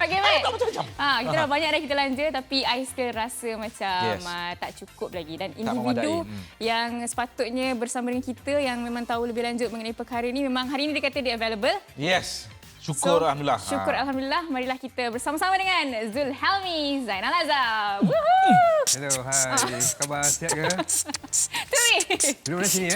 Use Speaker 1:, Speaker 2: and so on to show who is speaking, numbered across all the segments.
Speaker 1: Okey, Mat.
Speaker 2: Tak macam-macam.
Speaker 1: Kita dah banyak dah kita belanja tapi I still rasa macam tak cukup lagi. Dan individu yang sepatutnya bersama dengan kita yang memang tahu lebih lanjut mengenai perkara ini, memang hari ini dia kata dia available.
Speaker 2: Yes. Syukur Alhamdulillah.
Speaker 1: Syukur Alhamdulillah. Marilah kita bersama-sama dengan Zulhelmi Zainal Azhar. Woohoo!
Speaker 3: Hello, hai. Khabar sihat ke?
Speaker 1: Tui.
Speaker 3: Duduk mana sini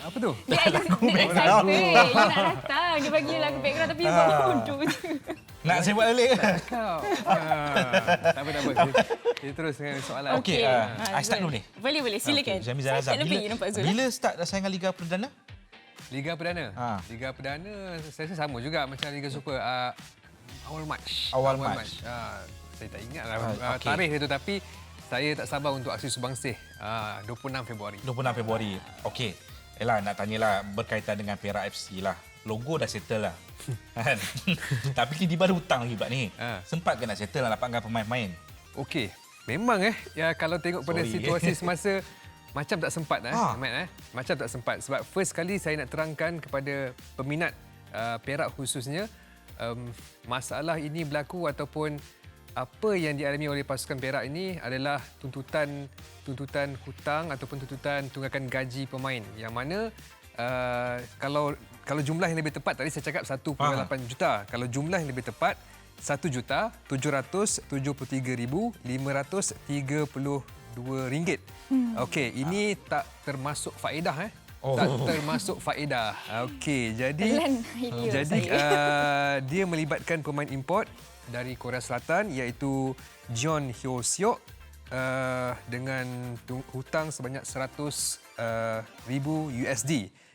Speaker 3: Apa tu?
Speaker 1: Dia excited. Dia nak datang. Dia bagi lagu background tapi dia baru duduk je.
Speaker 2: Nak saya buat balik ke?
Speaker 3: Kau. Tak apa. Kita terus dengan soalan.
Speaker 2: Okey, I start dulu ni.
Speaker 1: Boleh. Silakan.
Speaker 2: Zami Zainal Azhar.
Speaker 1: Lebih nampak Zul.
Speaker 2: Bila start saingan Liga Perdana?
Speaker 3: Liga Perdana? Liga Perdana saya rasa sama juga macam Liga Super. Awal Mac.
Speaker 2: Awal Mac.
Speaker 3: Saya tak ingat tarikh dia tu, tapi saya tak sabar untuk aksi Subangsih 26 Februari.
Speaker 2: 26 Februari. Okey. Elah, nak tanyalah berkaitan dengan Perak FC lah. Logo dah settle lah. Kan? Tapi tiba-tiba ada hutang lagi pula ni. Sempat ke nak settle lah dapatkan pemain-pemain?
Speaker 3: Okey. Memang ya kalau tengok pada situasi semasa macam tak sempat Matt Macam tak sempat sebab first kali saya nak terangkan kepada peminat Perak khususnya masalah ini berlaku ataupun apa yang dialami oleh pasukan Perak ini adalah tuntutan hutang ataupun tuntutan tunggakan gaji pemain yang mana kalau jumlah yang lebih tepat tadi saya cakap 1.8 juta. Kalau jumlah yang lebih tepat RM1,773,532. Okey, ini tak termasuk faedah Tak termasuk faedah. Okey, jadi dia melibatkan pemain import dari Korea Selatan iaitu Jeon Hyo Seok dengan hutang sebanyak $100,000.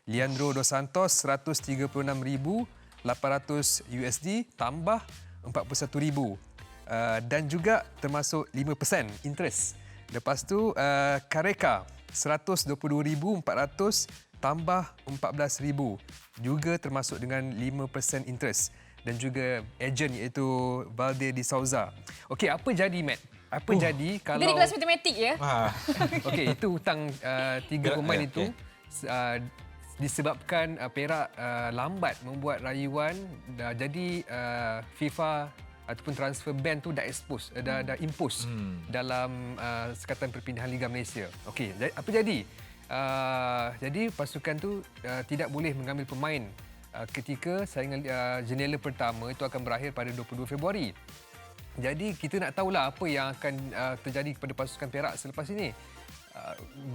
Speaker 3: Leandro Dos Santos $136,800 tambah $41,000 dan juga termasuk 5% interest. Lepas tu Kareka $122,400 tambah $14,000 juga termasuk dengan 5% interest dan juga ejen iaitu Valde de Souza. Okey, apa jadi Matt? Apa jadi kalau
Speaker 1: Dia di kelas matematik ya?
Speaker 3: Okey, itu hutang tiga pemain itu disebabkan Perak lambat membuat rayuan, jadi FIFA ataupun transfer ban tu dah impose dalam Sekatan Perpindahan Liga Malaysia. Okey, apa jadi? Jadi pasukan tu tidak boleh mengambil pemain ketika saingan jendela pertama itu akan berakhir pada 22 Februari. Jadi kita nak tahulah apa yang akan terjadi kepada pasukan Perak selepas ini.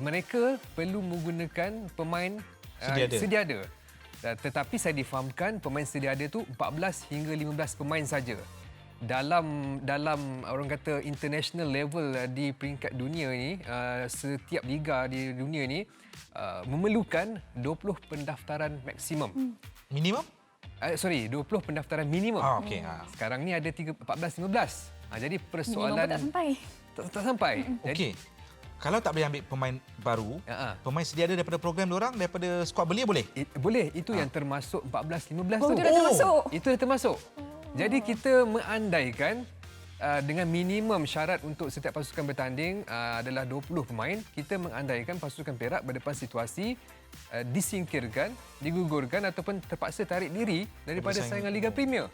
Speaker 3: Mereka perlu menggunakan pemain sedia ada. Tetapi saya difahamkan pemain sedia ada tu 14 hingga 15 pemain saja. Dalam orang kata international level di peringkat dunia ni, setiap liga di dunia ni memerlukan 20 pendaftaran maksimum.
Speaker 2: Minimum?
Speaker 3: 20 pendaftaran minimum.
Speaker 2: Okey.
Speaker 3: Sekarang ni ada 14-15. Jadi persoalan tak sampai.
Speaker 2: Okey. Kalau tak boleh ambil pemain baru, pemain sedia ada daripada program diorang, daripada skuad belia boleh?
Speaker 3: Boleh. Itu yang termasuk 14-15 tu.
Speaker 1: Itu dah termasuk?
Speaker 3: Itu dah termasuk. Jadi kita mengandaikan dengan minimum syarat untuk setiap pasukan bertanding adalah 20 pemain, kita mengandaikan pasukan Perak berdepan situasi disingkirkan, digugurkan ataupun terpaksa tarik diri daripada saingan Liga Premier.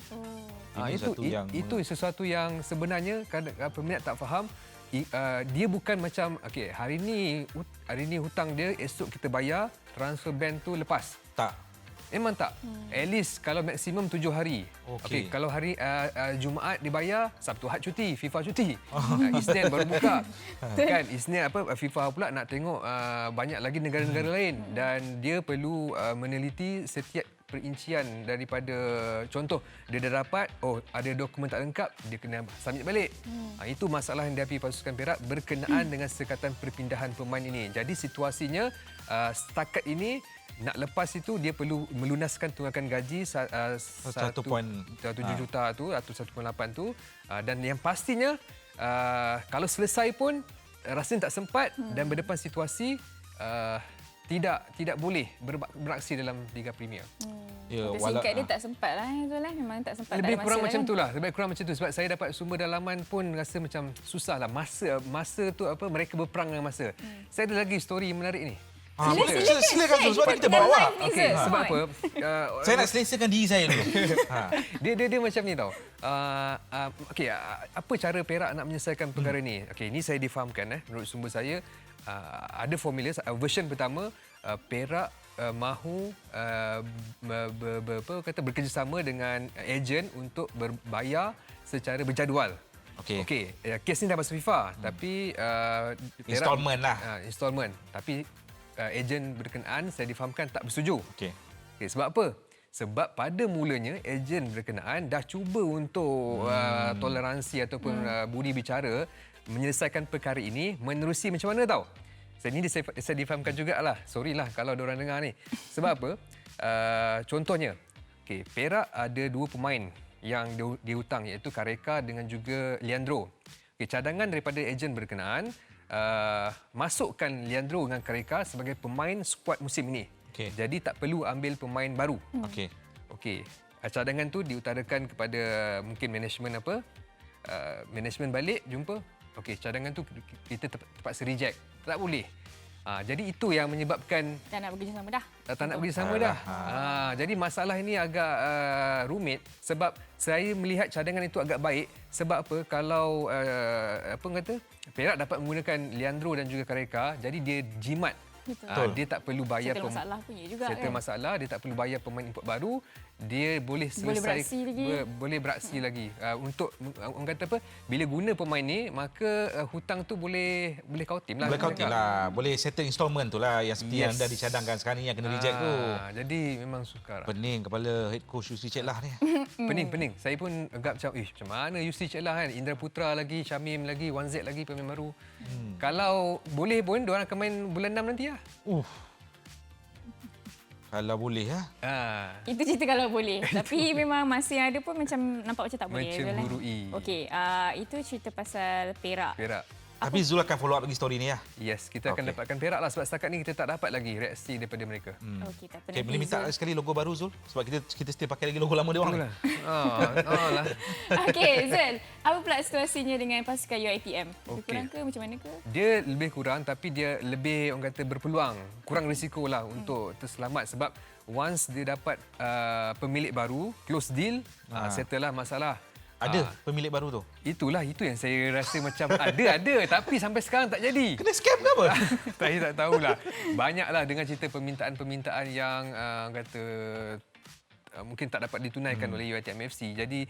Speaker 3: Itu sesuatu yang sebenarnya peminat tak faham. Dia bukan macam hari ni hutang dia, esok kita bayar, transfer ban tu lepas.
Speaker 2: Tak.
Speaker 3: Memang tak. At least kalau maksimum 7 hari. Okey, kalau hari Jumaat dibayar, Sabtu Ahad cuti, FIFA cuti. Isnin baru buka. Kan Isnin FIFA pula nak tengok banyak lagi negara-negara lain dan dia perlu meneliti setiap perincian daripada contoh dia dah dapat ada dokumen tak lengkap, dia kena submit balik. Itu masalah yang dihadapi pasukan Perak berkenaan dengan Sekatan Perpindahan Pemain ini. Jadi situasinya setakat ini nak lepas itu dia perlu melunaskan tunggakan gaji 1.7 juta tu atau 1.8 tu dan yang pastinya kalau selesai pun rasanya tak sempat dan berdepan situasi tidak boleh beraksi dalam Liga Premier.
Speaker 1: Singkat dia tak sempat lah. Memang tak sempat.
Speaker 3: Lebih kurang macam itulah. Lebih kurang macam tu sebab saya dapat sumber dalaman pun rasa macam susah lah. Masa tu mereka berperang dengan masa. Saya ada lagi story menarik ni.
Speaker 2: Silakan Zul, sebab kita bawa awak.
Speaker 3: Okey, sebab apa?
Speaker 2: Saya nak selesakan diri saya dulu.
Speaker 3: Dia macam ni tau. Okey, apa cara Perak nak menyelesaikan perkara ni? Okey, ni saya difahamkan menurut sumber saya ada formula version pertama Perak mahu bekerjasama dengan ejen untuk berbayar secara berjadual. Okey, kes ni dah masuk FIFA tapi
Speaker 2: Installment lah.
Speaker 3: Installment. Tapi ejen berkenaan saya difahamkan tak bersetuju.
Speaker 2: Okey,
Speaker 3: sebab apa? Sebab pada mulanya ejen berkenaan dah cuba untuk toleransi ataupun budi bicara menyelesaikan perkara ini menerusi macam mana tahu? Saya difahamkan jugalah. Sorry lah kalau diorang dengar ni. Sebab apa? Contohnya, Perak ada 2 pemain yang dihutang iaitu Kareka dengan juga Leandro. Cadangan daripada ejen berkenaan masukkan Leandro dengan Kareka sebagai pemain skuad musim ini. Jadi tak perlu ambil pemain baru. Cadangan tu diutarakan kepada mungkin management management balik jumpa. Cadangan tu kita terpaksa reject. Tak boleh. Jadi itu yang menyebabkan
Speaker 1: tak nak bekerjasama dah.
Speaker 3: Tak nak bekerjasama dah. Jadi masalah ini agak rumit sebab saya melihat cadangan itu agak baik sebab apa? Kalau Perak dapat menggunakan Leandro dan juga Kareka, jadi dia jimat. Dia tak perlu bayar
Speaker 1: masalah punya juga
Speaker 3: masalah, dia tak perlu bayar pemain import baru, dia boleh selesai boleh beraksi lagi. Untuk orang kata apa, bila guna pemain ni maka hutang tu boleh kautim lah.
Speaker 2: Boleh kautim lah, boleh settle installment tu lah yang seperti yang dah dicadangkan sekarang ni yang kena reject tu.
Speaker 3: Jadi memang sukar.
Speaker 2: Pening kepala head coach Yusri Cetlah ni.
Speaker 3: Pening. Saya pun agak macam mana Yusri Cetlah kan, Indra Putra lagi, Syamim lagi, 1Z lagi pemain baru. Kalau boleh pun diorang akan main bulan 6 nanti lah.
Speaker 2: Kalau boleh
Speaker 1: Itu cerita kalau boleh. Tapi memang masa yang ada pun macam nampak macam tak boleh.
Speaker 3: Mencemburui.
Speaker 1: Okey, itu cerita pasal Perak.
Speaker 2: Tapi Zul akan follow up lagi story ni ya.
Speaker 3: Yes, kita akan dapatkan Perak lah sebab setakat ni kita tak dapat lagi reaksi daripada mereka.
Speaker 1: Okey, tak apa.
Speaker 2: Boleh minta sekali logo baru Zul sebab kita still pakai lagi logo lama dia orang.
Speaker 3: Lah.
Speaker 1: Okey, Zul, apa pula situasinya dengan pasukan UiTM? Lebih kurang ke macam mana ke?
Speaker 3: Dia lebih kurang tapi dia lebih orang kata berpeluang, kurang risiko lah untuk terselamat sebab once dia dapat pemilik baru, close deal, settle lah masalah.
Speaker 2: Ada pemilik baru tu?
Speaker 3: Itu yang saya rasa macam ada tapi sampai sekarang tak jadi.
Speaker 2: Kena scam ke apa?
Speaker 3: Saya tak tahulah. Banyaklah dengan cerita permintaan-permintaan yang kata mungkin tak dapat ditunaikan oleh UiTM FC. Jadi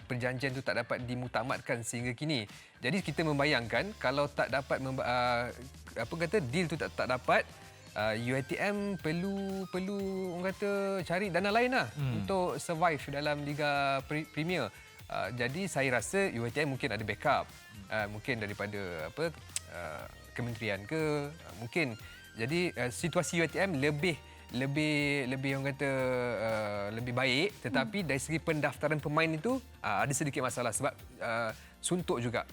Speaker 3: perjanjian tu tak dapat dimutamatkan sehingga kini. Jadi kita membayangkan kalau tak dapat deal tu tak dapat, UiTM perlu orang kata cari dana lain lah untuk survive dalam Liga Premier. Jadi saya rasa UiTM mungkin ada backup, mungkin daripada kementerian ke, mungkin. Jadi situasi UiTM lebih orang kata lebih baik, tetapi dari segi pendaftaran pemain itu ada sedikit masalah sebab suntuk juga.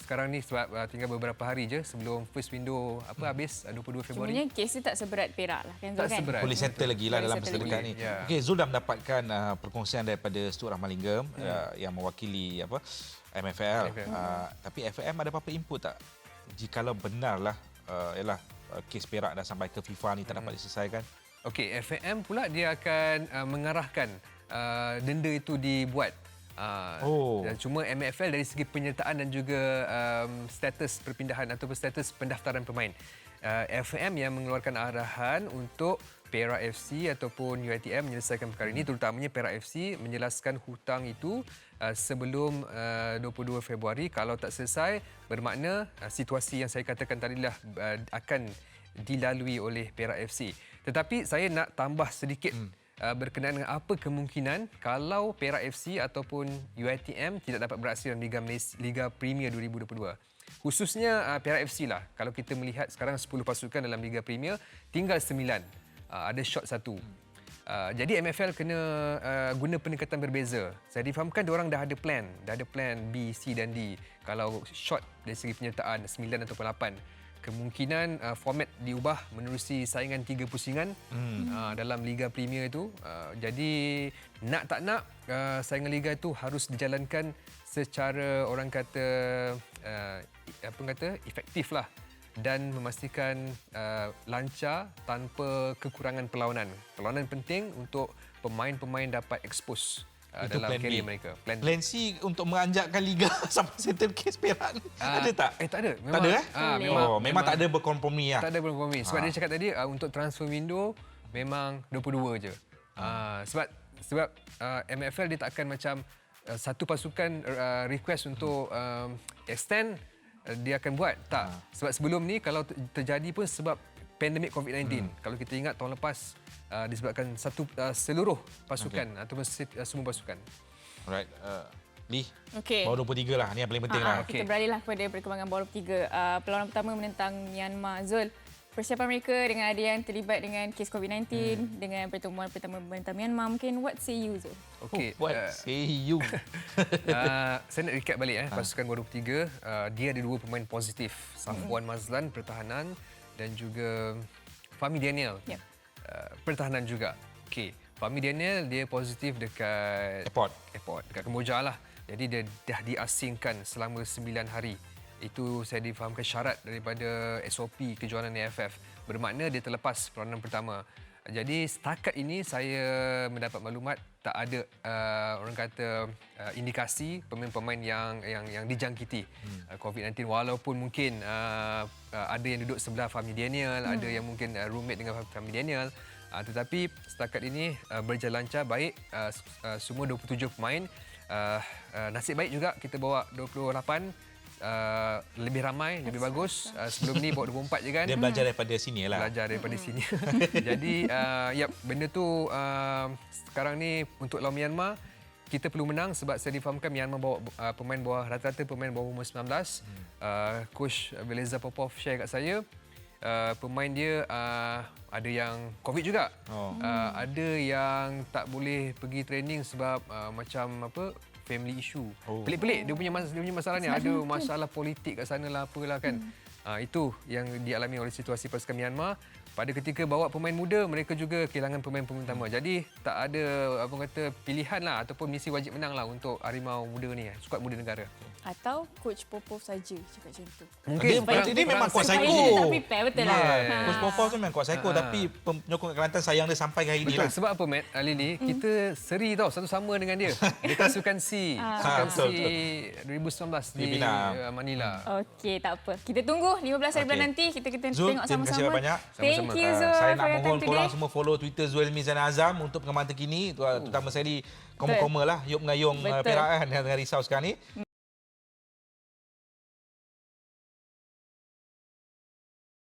Speaker 3: Sekarang ni sebab tinggal beberapa hari je sebelum first window habis 22 Februari.
Speaker 1: Sebenarnya kes dia tak seberat Perak lah kan Zul, kan?
Speaker 3: Seberat.
Speaker 2: Boleh settle lagi lah dalam masa dekat ni. Okey, Zul dah mendapatkan perkongsian daripada Stuart Rahmalinggam yang mewakili MFL. Tapi FAM ada apa-apa input tak? Jikalau benarlah kes Perak dah sampai ke FIFA ni tak dapat diselesaikan.
Speaker 3: Okey, FAM pula dia akan mengarahkan denda itu dibuat. Cuma MFL dari segi penyertaan dan juga status perpindahan ataupun status pendaftaran pemain. FAM yang mengeluarkan arahan untuk Perak FC ataupun UiTM menyelesaikan perkara ini, terutamanya Perak FC menjelaskan hutang itu sebelum 22 Februari. Kalau tak selesai, bermakna situasi yang saya katakan tadilah akan dilalui oleh Perak FC. Tetapi saya nak tambah sedikit berkenaan dengan apa kemungkinan kalau Perak FC ataupun UiTM tidak dapat beraksi dalam Liga Premier 2022. Khususnya Perak FC lah. Kalau kita melihat sekarang 10 pasukan dalam Liga Premier, tinggal 9. Ada shot 1. Jadi MFL kena guna pendekatan berbeza. Saya difahamkan diorang dah ada plan B, C dan D. Kalau shot dari segi penyertaan 9 ataupun 8. Kemungkinan format diubah menerusi saingan 3 pusingan dalam Liga Premier itu. Jadi nak tak nak saingan Liga itu harus dijalankan secara orang kata efektif lah. dan memastikan lancar tanpa kekurangan perlawanan. Perlawanan penting untuk pemain-pemain dapat expose dalam karier mereka.
Speaker 2: Plan C untuk menganjakkan Liga sampai settle kes Perak ni. Ada tak?
Speaker 3: Tak ada.
Speaker 2: Tak ada memang tak ada berkompromi lah.
Speaker 3: Tak ada berkompromi. Sebab dia cakap tadi untuk transfer window memang 22 je. Sebab MFL dia tak akan macam satu pasukan request untuk extend, dia akan buat. Tak. Sebab sebelum ni kalau terjadi pun sebab pandemik COVID-19. Kalau kita ingat tahun lepas disebabkan seluruh pasukan ataupun semua pasukan.
Speaker 2: Alright. Lee,
Speaker 1: Okey.
Speaker 2: bawah 23 lah. Ni yang paling penting lah.
Speaker 1: Kita beralihlah kepada perkembangan bawah 23. Perlawanan pertama menentang Myanmar. Zul, persiapan mereka dengan ada yang terlibat dengan kes COVID-19, dengan pertemuan pertama menentang Myanmar, mungkin what say you, Zul?
Speaker 3: Okey.
Speaker 2: What say you?
Speaker 3: Saya nak recap balik pasukan bawah 23. Dia ada 2 pemain positif. Safwan Mazlan pertahanan dan juga Fahmi Daniel. Pertahanan juga. Okey, Fahmi Daniel dia positif dekat
Speaker 2: Airport
Speaker 3: dekat Kemboja lah. Jadi dia dah diasingkan selama 9 hari. Itu saya difahamkan syarat daripada SOP kejohanan AFF. Bermakna dia terlepas peranan pertama. Jadi setakat ini saya mendapat maklumat tak ada orang kata indikasi pemain-pemain yang dijangkiti COVID-19, walaupun mungkin ada yang duduk sebelah Fahmi Daniel, ada yang mungkin roommate dengan Fahmi Daniel, tetapi setakat ini berjalan lancar baik, semua 27 pemain. Nasib baik juga kita bawa 28. Lebih ramai, lebih bagus. Sebelum ni bawa 24 je kan.
Speaker 2: Dia belajar daripada sini lah.
Speaker 3: Belajar daripada sini. Jadi, benda tu sekarang ni untuk lawan Myanmar, kita perlu menang sebab saya difahamkan Myanmar bawa pemain bawah, rata-rata pemain bawah umur 19. Coach Beleza Popov share kat saya, pemain dia ada yang COVID juga. Ada yang tak boleh pergi training sebab macam apa, family issue. Pelik-pelik dia punya masalah ni. Ada masalah politik kat sana lah, apalah kan. Itu yang dialami oleh situasi pasukan Myanmar. Pada ketika bawa pemain muda, mereka juga kehilangan pemain-pemain utama. Jadi tak ada apa kata pilihan lah ataupun misi wajib menang lah untuk Harimau Muda ni, skuad muda negara.
Speaker 1: Atau Coach Popov saja cakap macam tu.
Speaker 3: Mungkin
Speaker 2: dia memang kuat psycho.
Speaker 1: Dia tak prepare, betul lah.
Speaker 2: Coach Popov tu memang kuat psycho, tapi penyokong Kelantan sayang dia sampai hari ni
Speaker 3: betul.
Speaker 2: lah.
Speaker 3: Sebab apa, Matt, Lily? Kita seri tau, satu sama dengan dia. Dia pasukan C. Pasukan C 2019 di Manila.
Speaker 1: Okey, tak apa. Kita tunggu 15 hari bulan nanti. Kita
Speaker 2: Zul,
Speaker 1: tengok
Speaker 2: terima kasih
Speaker 1: sama-sama.
Speaker 2: banyak.
Speaker 1: Thank you, Zul.
Speaker 2: Saya nak
Speaker 1: for your time
Speaker 2: mohon korang
Speaker 1: today.
Speaker 2: semua follow Twitter Zuhail Mizan Azam untuk perkembangan terkini, terutama sekali koma-koma lah, Yop Mengayung Perak kan, yang risau sekarang ni.